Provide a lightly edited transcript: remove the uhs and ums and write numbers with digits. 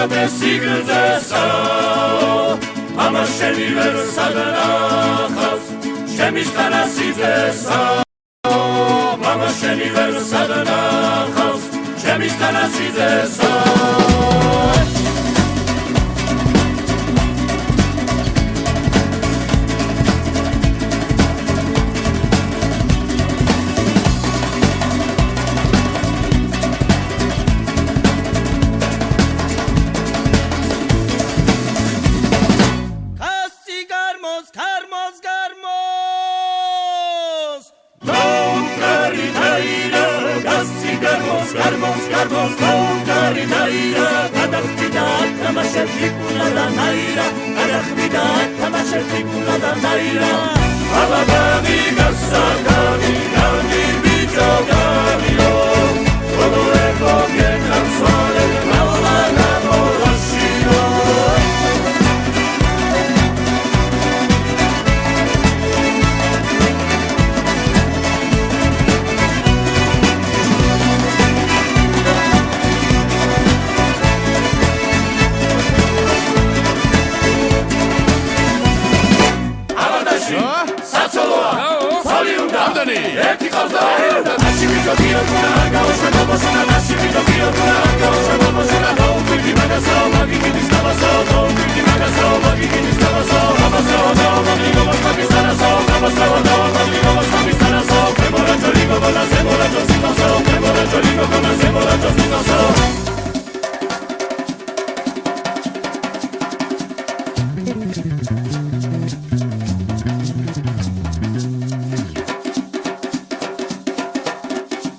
ვადე სიგრძესა მამა შენი ვერ სადნახავს ჩემი სტანასიძესა მამა შენი ვერ სადნახავს ჩემი სტანასიძესა Garbos, Gari Naira, Adachvida, Tamashetikuna da Naira, Adachvida, Tamashetikuna da Naira, Alagami, Gassagami, Gami, Bijo, Gamio, Kodoreko, Getan, Sole, Naulana, Morashiro. ერთი ყავს და ერთა ნაში ვიჯობიო თუნა გაუშვა გაბოსუნა ნაში ვიჯობიო თუნა გაუშვა გაბოსუნა დაუკვირდი მაგასაო მაგიგინის ნაბასაო დაუკვირდი მაგასაო მაგიგინის ნაბასაო აბასაო